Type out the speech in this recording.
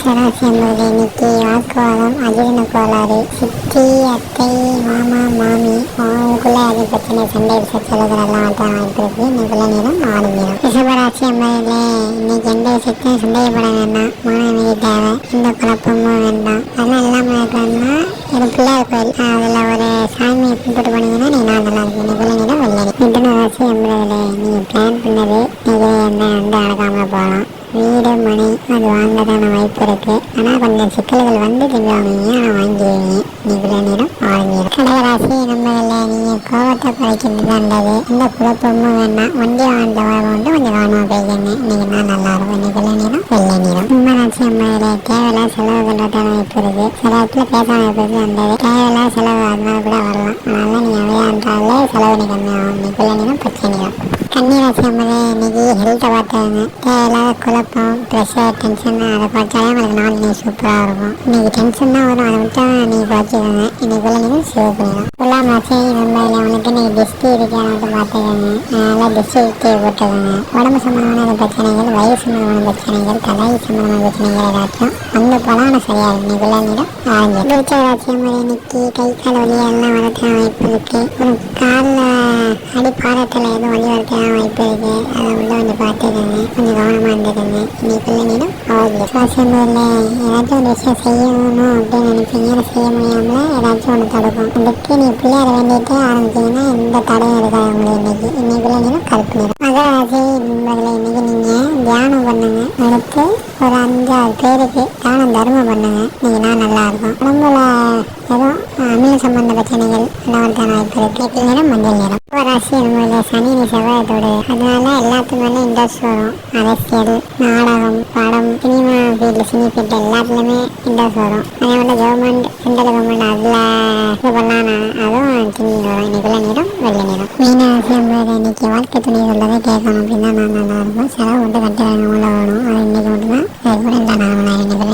சராசி என்பது இன்னைக்கு வாக்குவாதம், அஜீரண கோளாறு, சித்தி, அத்தை, மாமா, மாமி அவங்களுக்குள்ள அது பிரச்சனை, சண்டை சச்சரவுகள் எல்லாம் வளர்த்த வாய்ப்பு இருக்கு. இன்னைக்குள்ள நேரம் 6 நேரம். ரிஷபராசி என்பதில் இன்னைக்கு எந்த விஷயத்தையும் சந்தேகப்பட வேண்டாம். மன அமைதி தேவை. எந்த குழப்பமும் வேண்டாம். அதெல்லாம் இல்லாமல் இருக்கணும்னா ஒரு பிள்ளையார் கோயில் அதில் ஒரு சாமியை கும்பிட்டு போனீங்கன்னா நீ நான் நல்லா இருக்கு. இன்னைக்குள்ள நேரம் வெள்ளை. மிதுன ராசி என்பதில் நீங்கள் பிளான் பண்ணது இது என்ன வந்து நடக்காமல் போகலாம். வீடு மனை அது வாங்கதான வாய்ப்பு இருக்கு. ஆனால் கொஞ்சம் சிக்கல்கள் வந்து திரும்பி வாங்குவீங்க, ஆனால் வாங்கிடுவீங்க. இன்னைக்குள்ள நேரம் 6 நேரம். கடகராசி நம்மள நீங்கள் கோபத்தை குறைக்கிறது நல்லது. எந்த குழப்பமும் வேண்டாம். வண்டி வாங்கிட்ட வந்து கொஞ்சம் கவனமாக போய்க்கங்க. இன்னைக்கு நான் நல்லா இருக்கும். இன்னைக்குள்ள நேரம் வெள்ளை நேரம். கும்பராசி நம்மள தேவையில்லா செலவுகளோட வாய்ப்பு இருக்கு. சில இடத்துல பேச வாய்ப்பு இருக்கு. அந்த தேவையில்லா செலவு அதனால கூட வரலாம். அதனால நீங்கள் அவையாண்டாலே செலவு கம்மியாகும். இன்னைக்குள்ள நேரம் பச்சை நேரம். கன்னிராசி நம்மள இன்னைக்கு ஹெல்த்தை பார்த்தாங்க. தேவையில்லாத குழப்பம், ப்ரெஷர், டென்ஷன் அதை குறைச்சாலே உங்களுக்கு நாள் இன்னைக்கு சூப்பராக இருக்கும். இன்னைக்கு டென்ஷன் தான் வரும், அதை விட்டா நீங்கள் குறைச்சிக்கோங்க. இன்னைக்குள்ள நீங்கள் சிவப்பு நேரம். துலாம் ராசி நம்மள அவனுக்கு இன்னைக்கு டிஸ்டி இருக்கான்னு பார்த்துக்கோங்க. அதனால் டிஸ்டி விட்டு போட்டுக்கோங்க. உடம்பு சம்பந்தமான பிரச்சனைகள், வயிறு சம்பந்தமான பிரச்சனைகள், தலை சம்பந்தமான பிரச்சனைகள் ஏதாச்சும் வந்து போலாம் சரியாக இருக்கும். இன்னைக்குள்ள நேரம் ஆரஞ்சு. விருச்சிகராசி நம்மள இன்னைக்கு கை கால் வலி எல்லாம் வரத்தான் வாய்ப்பு இருக்கு. ஒரு காலில் அடி பாதத்தில் எதுவும் வலி வரத்தான் வாய்ப்பு இருக்கு. அதை உள்ள வந்து பார்த்துக்கோங்க. கொஞ்சம் கவனமாக இருந்துக்கோங்க. இன்னைக்குள்ள நேரம் ஆகுது. சுவாசம்பதில் ஏதாச்சும் ஒரு விஷயம் செய்யணும் அப்படின்னு நினைப்பீங்க, அதை செய்ய முடியாமல் ஏதாச்சும் ஒன்று தடுக்கும். அதுக்கு நீ பிள்ளையார வேண்டிட்டு ஆரம்பிச்சிங்கன்னா எந்த தடையும் இருக்காது உங்களுக்கு. இன்னைக்குள்ள நேரம் கருப்பு நேரம். மகராசி என்பதில் இன்னைக்கு நீங்கள் தியானம் பண்ணுங்க. அடுத்து ஒரு 5-6 பேருக்கு தானம் தர்மம் பண்ணுங்க. இன்னைக்கு நான் நல்லா இருக்கும். உடம்புல எதுவும் அமில சம்பந்த பிரச்சனைகள் எல்லாம் வாய்ப்பு இருக்கு. இன்னைக்கு நேரம் மஞ்சள் நேரம். ராசி என்பதில் சனி செவ்வாயத்தோடு, அதனால எல்லாத்துக்கும் மேலே இன்ட்ரெஸ்ட் வரும். அரசியல், நாடகம், படம், சினிமா ஃபீல்டு, சினி ஃபீல்டு எல்லாத்துலேயுமே இன்ட்ரெஸ்ட் வரும். அதே மாதிரி கவர்மெண்ட், சென்ட்ரல் கவர்மெண்ட் அதில் இது பண்ணலாம். அதுவும் சின்ன வரும். இன்னைக்குள்ள நேரம் வெள்ளை நேரம். மீனராசி என்பதில் இன்னைக்கு வாழ்க்கை துணை சொல்லதை கேட்கணும் அப்படின்னா நான் நல்லா இருக்கும். செலவு மட்டும் கட்ட வேணும், உள்ள வேணும். அது இன்னைக்கு மட்டும்தான் அது கூட இந்த நான் இன்னைக்கு